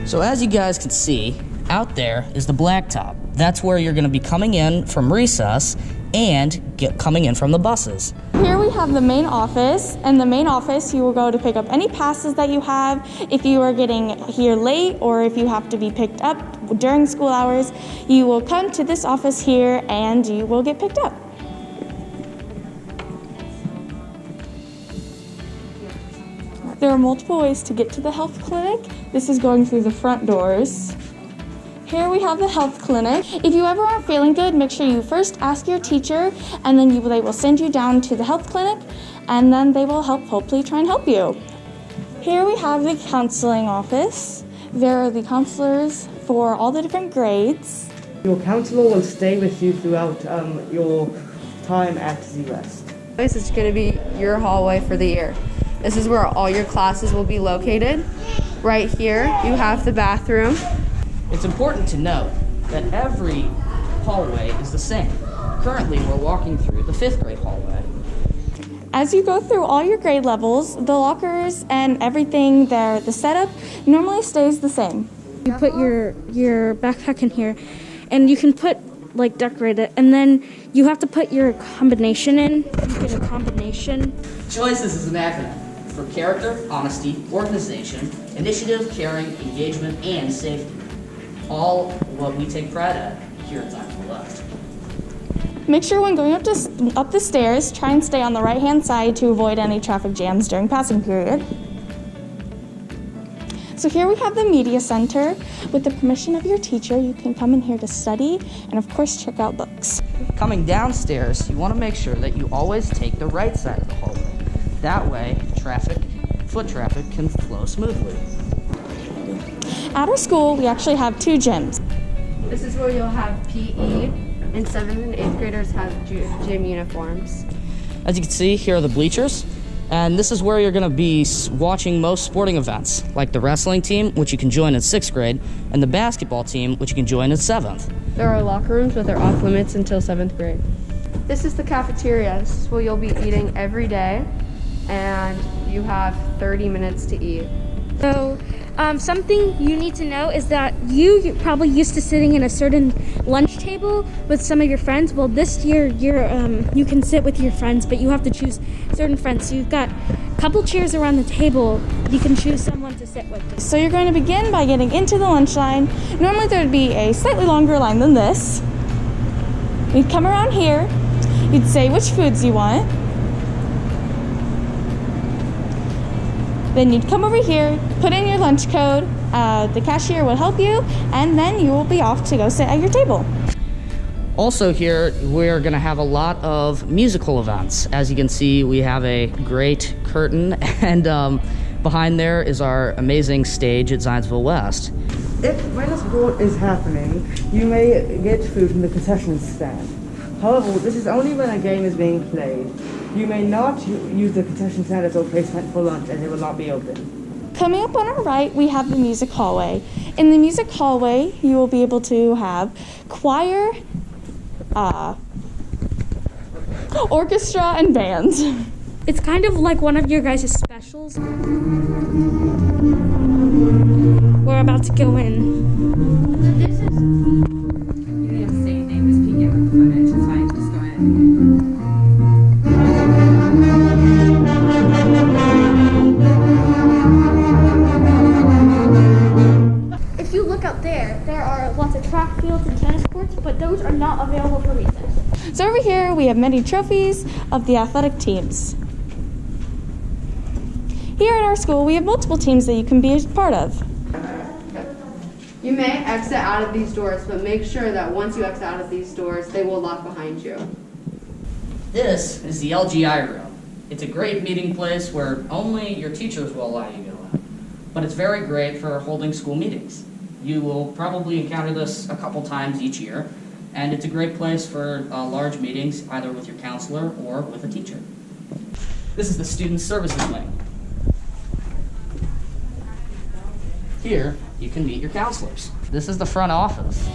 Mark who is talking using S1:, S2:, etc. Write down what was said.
S1: So as you guys can see, out there is the blacktop. That's where you're gonna be coming in from recess and coming in from the buses.
S2: Here we have the main office. In the main office, you will go to pick up any passes that you have. If you are getting here late or if you have to be picked up during school hours, you will come to this office here and you will get picked up. There are multiple ways to get to the health clinic. This is going through the front doors. Here we have the health clinic. If you ever aren't feeling good, make sure you first ask your teacher and then they will send you down to the health clinic and then they will hopefully try and help you. Here we have the counseling office. There are the counselors for all the different grades.
S3: Your counselor will stay with you throughout your time at ZWMS.
S4: This is going to be your hallway for the year. This is where all your classes will be located. Right here, you have the bathroom.
S1: It's important to note that every hallway is the same. Currently, we're walking through the 5th grade hallway.
S2: As you go through all your grade levels, the lockers and everything there, the setup normally stays the same.
S5: You put your backpack in here, and you can decorate it, and then you have to put your combination in. You get a combination.
S1: Choices is an acronym for character, honesty, organization, initiative, caring, engagement, and safety. All what we take pride at here at ZWMS West.
S2: Make sure when going up the stairs, try and stay on the right-hand side to avoid any traffic jams during passing period. So here we have the media center. With the permission of your teacher, you can come in here to study and of course check out books.
S1: Coming downstairs, you want to make sure that you always take the right side of the hallway. That way, foot traffic can flow smoothly.
S2: At our school, we actually have 2 gyms.
S4: This is where you'll have PE, and 7th and 8th graders have gym uniforms.
S1: As you can see, here are the bleachers. And this is where you're going to be watching most sporting events, like the wrestling team, which you can join in 6th grade, and the basketball team, which you can join in 7th.
S4: There are locker rooms, but they're off limits until 7th grade. This is the cafeteria. This is where you'll be eating every day, and you have 30 minutes to eat.
S5: So something you need to know is that you're probably used to sitting in a certain lunch table with some of your friends. Well, this year you can sit with your friends, but you have to choose certain friends. So you've got a couple chairs around the table. You can choose someone to sit with.
S2: So you're going to begin by getting into the lunch line. Normally there would be a slightly longer line than this. You'd come around here. You'd say which foods you want. Then you'd come over here, put in your lunch code, the cashier will help you, and then you will be off to go sit at your table.
S1: Also here, we're going to have a lot of musical events. As you can see, we have a great curtain, and behind there is our amazing stage at ZWMS West.
S3: When a sport is happening, you may get food from the concession stand. However, this is only when a game is being played. You may not use the concession stand as a replacement for lunch, and it will not be open.
S2: Coming up on our right, we have the music hallway. In the music hallway, you will be able to have choir, orchestra, and bands.
S5: It's kind of like one of your guys' specials. We're about to go in.
S4: This is...
S6: You need the same name as peeking at the footage. It's fine. Just go in.
S5: If you look out there, there are lots of track fields and tennis courts, but those are not available for recess.
S2: So over here, we have many trophies of the athletic teams. Here at our school, we have multiple teams that you can be a part of.
S4: You may exit out of these doors, but make sure that once you exit out of these doors, they will lock behind you.
S1: This is the LGI room. It's a great meeting place where only your teachers will allow you to go in. But it's very great for holding school meetings. You will probably encounter this a couple times each year, and it's a great place for large meetings, either with your counselor or with a teacher. This is the Student Services wing. Here, you can meet your counselors. This is the front office.